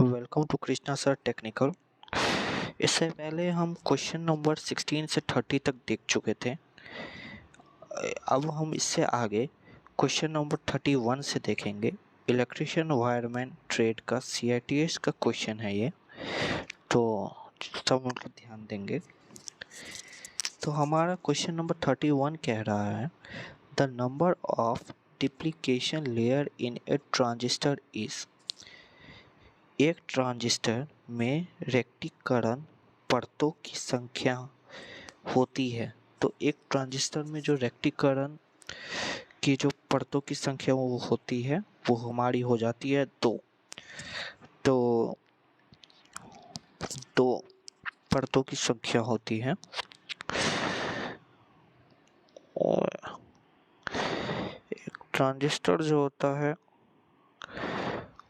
Welcome to Krishna sir technical. इससे पहले हम क्वेश्चन नंबर 16 से 30 तक देख चुके थे। अब हम इससे आगे क्वेश्चन नंबर 31 से देखेंगे। इलेक्ट्रिशियन वायरमैन ट्रेड का CITS का क्वेश्चन है ये, तो सब मतलब ध्यान देंगे। तो हमारा क्वेश्चन नंबर 31 कह रहा है the number of depletion layer in a transistor is. एक ट्रांजिस्टर में रेक्टिकरण परतों की संख्या होती है। तो एक ट्रांजिस्टर में जो रेक्टिकरण की जो परतों की संख्या वो होती है वो हमारी हो जाती है 2। तो 2 परतों की संख्या होती है और एक ट्रांजिस्टर जो होता है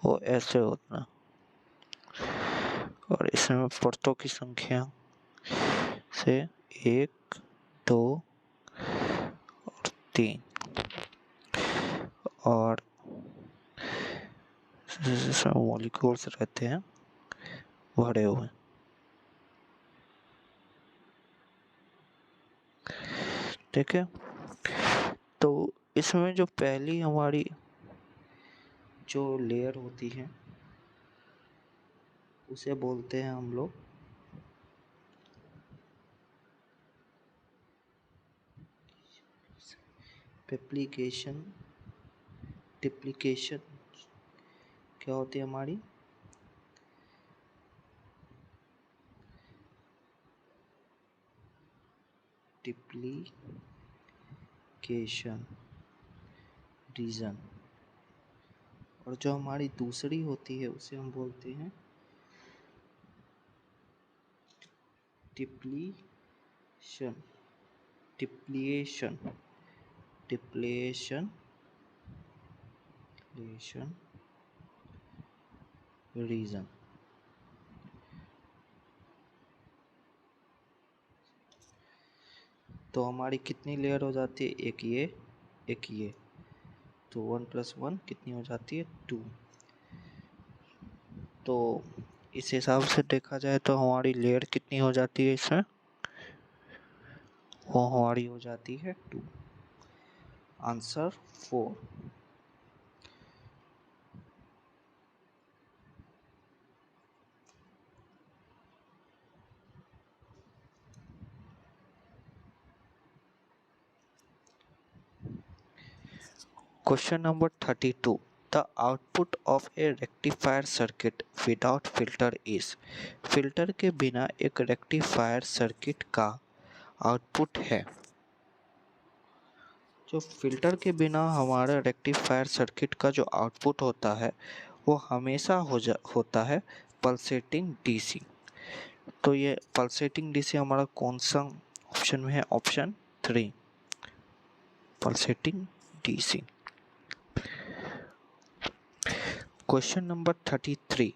वो ऐसे होता है और इसमें परतों की संख्या से 1, 2 और 3 और मॉलिक्यूल्स रहते हैं भरे हुए। ठीक है, तो इसमें जो पहली हमारी जो लेयर होती है उसे बोलते हैं हम लोग डिप्लीकेशन। क्या होती है हमारी डिप्लीकेशन रीजन। और जो हमारी दूसरी होती है उसे हम बोलते हैं डिप्लीशन डिप्लीशन डिप्लेशन रीजन। तो हमारी कितनी लेयर हो जाती है, एक ये, तो 1 + 1 कितनी हो जाती है 2। तो इस हिसाब से देखा जाए तो हमारी लेयर कितनी हो जाती है इसमें, वो हमारी हो जाती है 2। Answer 4। Question number 32 the output of a rectifier circuit without filter is. Filter के बिना एक रेक्टिफायर सर्किट का आउटपुट है। जो फिल्टर के बिना हमारा रेक्टिफायर सर्किट का जो आउटपुट होता है वो हमेशा होता है पल्सेटिंग डीसी। तो ये पल्सेटिंग डीसी हमारा कौन सा ऑप्शन में है, option 3 pulsating DC. Question number 33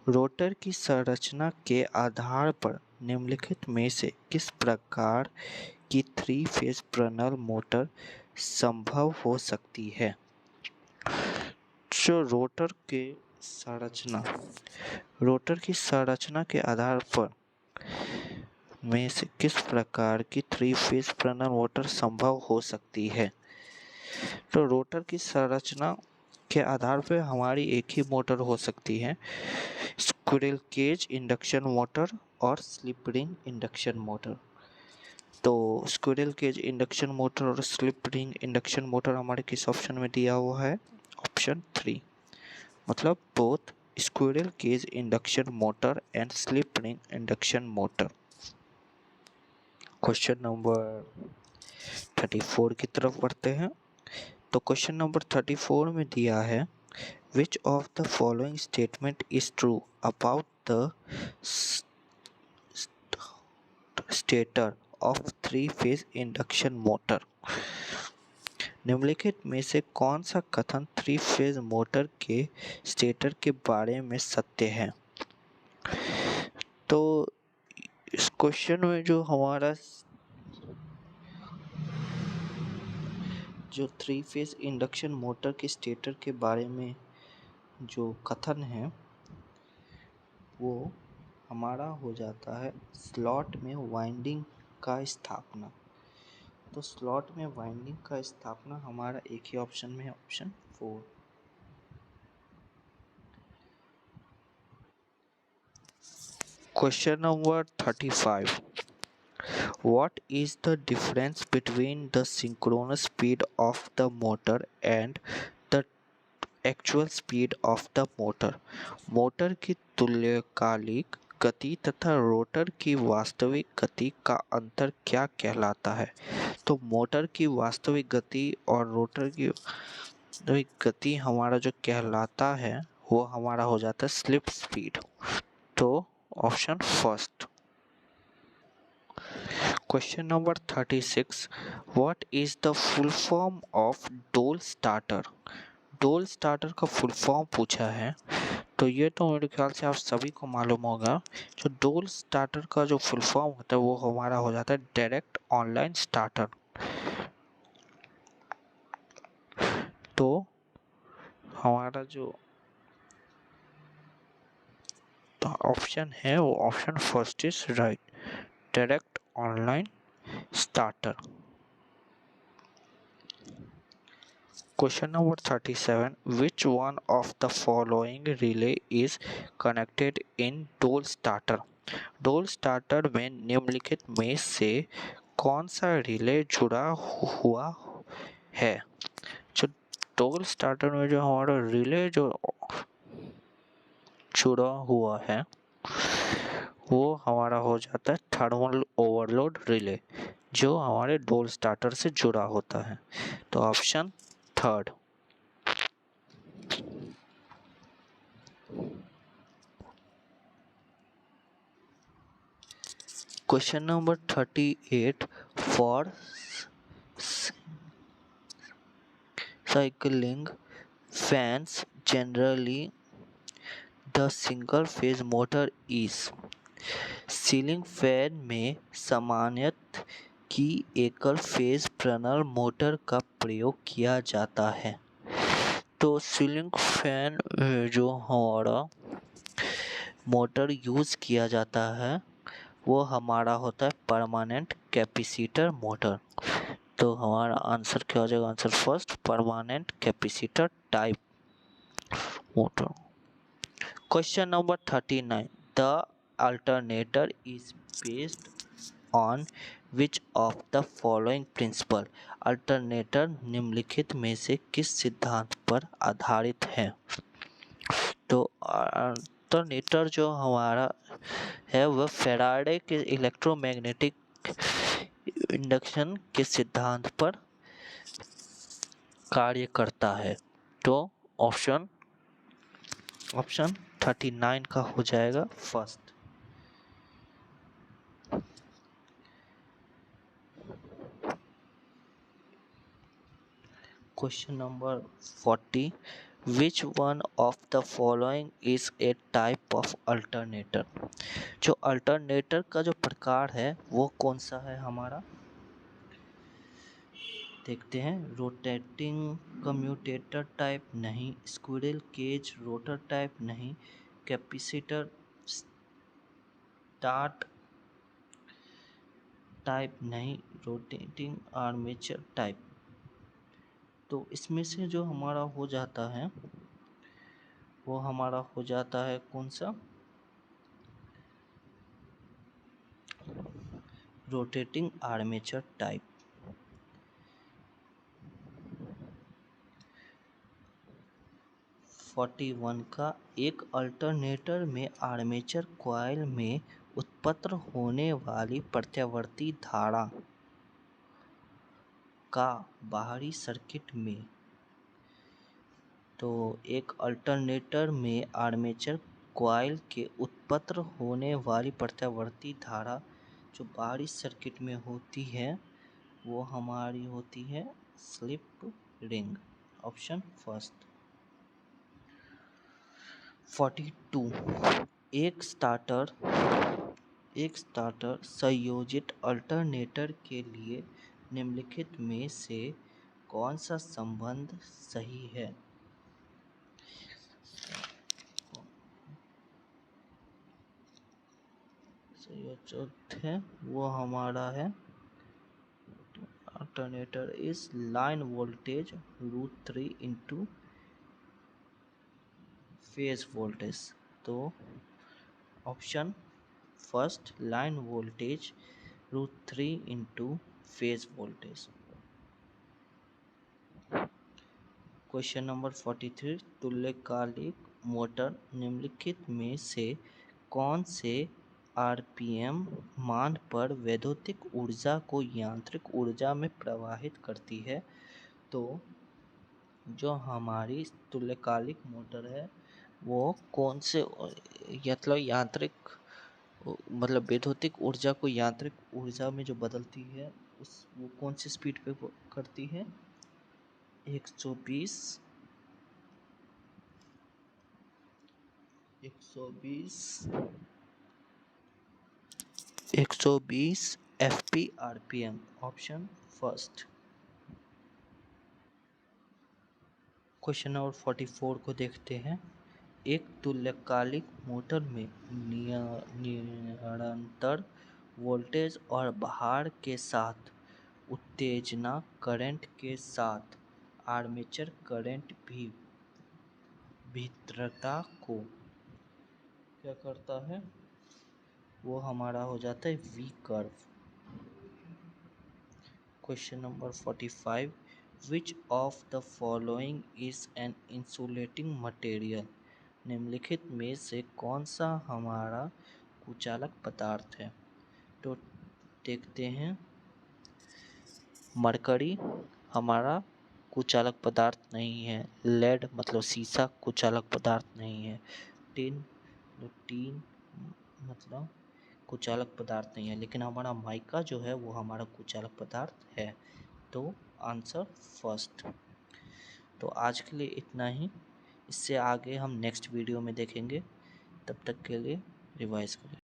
rotor की संरचना के आधार पर निम्नलिखित में से किस प्रकार की 3 फेज प्रेरणल मोटर संभव हो सकती है। जो रोटर की संरचना के आधार पर में से किस प्रकार की 3 फेज प्रेरणल मोटर संभव हो सकती है। तो रोटर की संरचना के आधार पर हमारी एक ही मोटर हो सकती है, स्क्विरल केज इंडक्शन मोटर और स्लिप रिंग इंडक्शन मोटर। तो स्क्विरल केज इंडक्शन मोटर और स्लिप रिंग इंडक्शन मोटर हमारे किस ऑप्शन में दिया हुआ है, ऑप्शन 3, मतलब both squirrel cage induction motor and slip ring induction motor. Question number 34 की तरफ बढ़ते हैं। तो क्वेश्चन नंबर 34 में दिया है Which of the following statement is true about the stator of 3-phase induction motor। निम्नलिखित में से कौन सा कथन 3 फेज मोटर के स्टेटर के बारे में सत्य है। तो इस क्वेश्चन में जो हमारा जो 3 फेज इंडक्शन मोटर के स्टेटर के बारे में जो कथन है वो हमारा हो जाता है स्लॉट में वाइंडिंग का स्थापना। तो स्लॉट में वाइंडिंग का स्थापना हमारा एक ही ऑप्शन में है, option 4। Question number 35। What is the difference between the synchronous speed of the motor and the actual speed of the motor? Motor की तुल्यकालिक गति तथा रोटर की वास्तविक गति का अंतर क्या कहलाता है? तो मोटर की वास्तविक गति और रोटर की वास्तविक गति हमारा जो कहलाता है वो हमारा हो जाता है स्लिप स्पीड। तो option first. Question number 36. What is the full form of डोल स्टार्टर? डोल स्टार्टर का फुल फॉर्म पूछा है, तो ये तो मेरे ख्याल से आप सभी को मालूम होगा। जो डोल स्टार्टर का जो फुल फॉर्म होता है वो हमारा हो जाता है डायरेक्ट ऑनलाइन स्टार्टर। तो हमारा जो ऑप्शन है वो option first is right, direct online starter. Question number 37. Which one of the following relay is connected in डोल स्टार्टर? डोल स्टार्टर में निम्नलिखित में से कौन सा रिले जुड़ा हुआ है? जो डोल स्टार्टर में जो हमारा रिले जो जुड़ा हुआ है वो हमारा हो जाता है थर्मल ओवरलोड रिले, जो हमारे डोल स्टार्टर से जुड़ा होता है। तो option third. Question number 38. For cycling fans generally the single phase motor is। Ceiling fan में सामान्यतः की एकल फेज प्रणल मोटर का प्रयोग किया जाता है। तो सीलिंग फैन में जो हमारा मोटर यूज़ किया जाता है वो हमारा होता है परमानेंट कैपेसिटर मोटर। तो हमारा आंसर क्या हो जाएगा? Answer first, permanent capacitor type motor. Question number 39। The alternator is based on which of the following principle? Alternator निम्नलिखित में से किस सिद्धांत पर आधारित है? तो अल्टरनेटर जो हमारा है वह फैराडे के इलेक्ट्रोमैग्नेटिक इंडक्शन के सिद्धांत पर कार्य करता है। तो ऑप्शन 39 का हो जाएगा first. Question number 40। Which one of the following is a type of alternator? जो अल्टरनेटर का जो प्रकार है वो कौन सा है हमारा? देखते हैं। रोटेटिंग कम्यूटेटर टाइप नहीं, स्क्विरल केज रोटर टाइप नहीं, कैपेसिटर स्टार्ट टाइप नहीं, रोटेटिंग आर्मेचर टाइप। तो इसमें से जो हमारा हो जाता है वो हमारा हो जाता है कौन सा? Rotating armature type. Forty one का एक अल्टरनेटर में आर्मेचर कॉइल में उत्पन्न होने वाली प्रत्यावर्ती धारा का बाहरी सर्किट में। तो एक अल्टरनेटर में आर्मेचर कॉइल के उत्पन्न होने वाली प्रत्यावर्ती धारा जो बाहरी सर्किट में होती है वो हमारी होती है स्लिप रिंग। Option first. 42। एक स्टार्टर संयोजित अल्टरनेटर के लिए निम्नलिखित में से कौन सा संबंध सही है? जो चौथ है वो हमारा है alternator is line voltage √3 into phase voltage. तो option first line voltage √3 into phase voltage. Question number 43 तुल्यकालिक मोटर निम्नलिखित में से कौन से आरपीएम मान पर वैद्युतिक ऊर्जा को यांत्रिक ऊर्जा में प्रवाहित करती है। तो जो हमारी तुल्यकालिक मोटर है वो कौन से मतलब यांत्रिक मतलब वैद्युतिक ऊर्जा को यांत्रिक ऊर्जा में जो बदलती है वो कौन सी स्पीड पे करती है 120 FP RPM। Option first. Question number 44 को देखते हैं। एक तुल्यकालिक मोटर में निरंतर वोल्टेज और भार के साथ उत्तेजना करंट के साथ आर्मेचर करंट भी भिन्नता को क्या करता है वो हमारा हो जाता है V curve. Question number 45 which of the following is an insulating material. निम्नलिखित में से कौन सा हमारा कुचालक पदार्थ है। तो देखते हैं मरकरी हमारा कुचालक पदार्थ नहीं है, लेड मतलब सीसा कुचालक पदार्थ नहीं है, टिन मतलब कुचालक पदार्थ नहीं है, लेकिन हमारा माइका जो है वो हमारा कुचालक पदार्थ है। तो आंसर फर्स्ट। तो आज के लिए इतना ही, इससे आगे हम नेक्स्ट वीडियो में देखेंगे। तब तक के लिए रिवाइज करें।